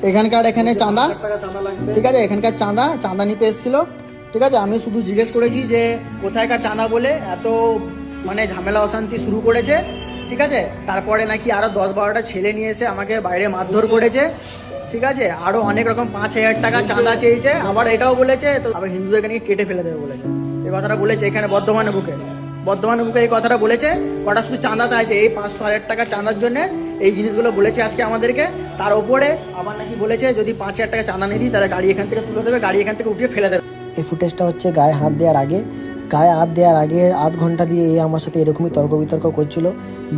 এখানে চাঁদা, ঠিক আছে, এখানকার চাঁদা নিতে এসেছিল, ঠিক আছে। আমি শুধু জিজ্ঞেস করেছি যে কোথায়কার চাঁদা বলে এত মানে ঝামেলা অশান্তি শুরু করেছে, ঠিক আছে। তারপরে নাকি আরও 10-12টা ছেলে নিয়ে এসে আমাকে বাইরে মারধর করেছে, ঠিক আছে। আরও অনেক রকম 5,000 টাকা চাঁদা চেয়েছে। আবার এটাও বলেছে তো আবার হিন্দুদেরকে নাকি কেটে ফেলে দেবে বলেছে, এই কথাটা বলেছে এখানে বর্ধমানে বুকে এই কথাটা বলেছে। কটা শুধু চাঁদা চাইছে, এই 500,000 টাকা চাঁদার জন্য এই জিনিসগুলো বলেছে আজকে আমাদেরকে। তার ওপরে আবার নাকি বলেছে যদি 5,000 টাকা চাঁদা নিয়ে দিই তাহলে গাড়ি এখান থেকে তুলে দেবে, গাড়ি এখান থেকে উঠিয়ে ফেলে দেবে। এই ফুটেজটা হচ্ছে গায়ে হাত দেওয়ার আগে আধ ঘন্টা দিয়ে এ আমার সাথে এরকমই তর্ক বিতর্ক করছিল,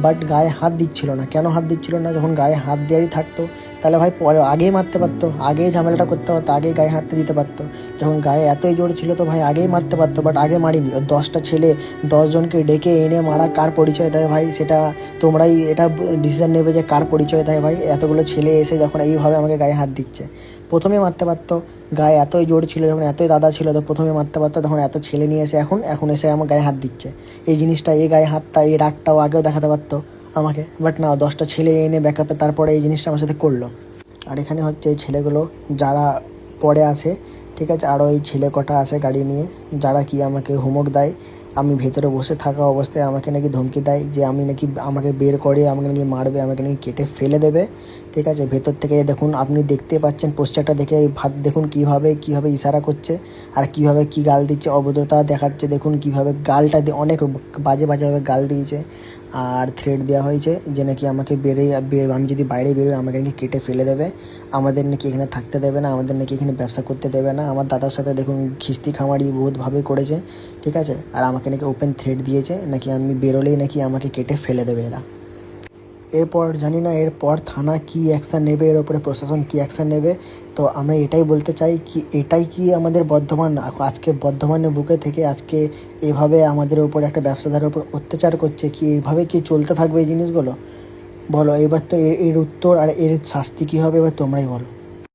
বাট গায়ে হাত দিচ্ছিল না। কেন হাত দিচ্ছিল না? যখন গায়ে হাত দেওয়ারই থাকতো তাহলে ভাই পরে আগেই মারতে পারতো, আগেই ঝামেলাটা করতে পারতো, আগেই গায়ে হাতটা দিতে পারতো। যখন গায়ে এতই জোর ছিল তো ভাই আগেই মারতে পারতো, বাট আগে মারিনি। ওই 10টা ছেলে 10 জনকে ডেকে এনে মারা কার পরিচয় দেয় ভাই? সেটা তোমরাই এটা ডিসিশন নেবে যে কার পরিচয় দেয় ভাই। এতগুলো ছেলে এসে যখন এইভাবে আমাকে গায়ে হাত দিচ্ছে, প্রথমে মারতে পারতো। গায়ে এতই জোর ছিল, যখন এতই দাদা ছিল তো প্রথমে মারতে পারতো। তখন এত ছেলে নিয়ে এসে এখন এসে আমার গায়ে হাত দিচ্ছে। এই জিনিসটা, এই গায়ে হাতটা, এই রাগটাও আগেও দেখাতে পারতো আমাকে, বাট না, 10টা ছেলে এনে ব্যাকআপে তারপরে এই জিনিসটা আমার সাথে করলো। আর এখানে হচ্ছে এই ছেলেগুলো যারা পরে আছে, ঠিক আছে, আরও এই ছেলে কটা আছে গাড়ি নিয়ে, যারা কি আমাকে হুমক দেয়। আমি ভেতরে বসে থাকা অবস্থায় আমাকে নাকি ধমকি দেয় যে আমি নাকি আমাকে বের করে আমাকে নাকি মারবে, আমাকে নাকি কেটে ফেলে দেবে, ঠিক আছে। ভেতর থেকে দেখুন, আপনি দেখতে পাচ্ছেন পোস্টারটা দেখে, এই ভাত দেখুন কীভাবে ইশারা করছে আর কীভাবে কী গাল দিচ্ছে, অভদ্রতা দেখাচ্ছে। দেখুন কীভাবে গালটা অনেক বাজেভাবে গাল দিয়েছে। আর থ্রেট দেওয়া হয়েছে যে নাকি আমাকে আমি যদি বাইরে বেরোই আমাকে নাকি কেটে ফেলে দেবে, আমাদের নাকি এখানে থাকতে দেবে না, আমাদের নাকি এখানে ব্যবসা করতে দেবে না। আমার দাদার সাথে দেখুন খিস্তি খামারি বহুতভাবে করেছে, ঠিক আছে। আর আমাকে নাকি ওপেন থ্রেট দিয়েছে নাকি আমি বেরোলেই নাকি আমাকে কেটে ফেলে দেবে এরা। এরপর জানি না এরপর থানা কী অ্যাকশান নেবে, এর ওপরে প্রশাসন কী অ্যাকশান নেবে। তো আমরা এটাই বলতে চাই কি এটাই কি আমাদের আজকে বর্ধমানের বুকে থেকে আজকে এভাবে আমাদের উপর একটা ব্যবসাদারের উপর অত্যাচার করছে, কি এইভাবে কি চলতে থাকবে এই জিনিসগুলো? বলো এবার তো এর উত্তর আর এর শাস্তি কী হবে এবার তোমরাই বলো।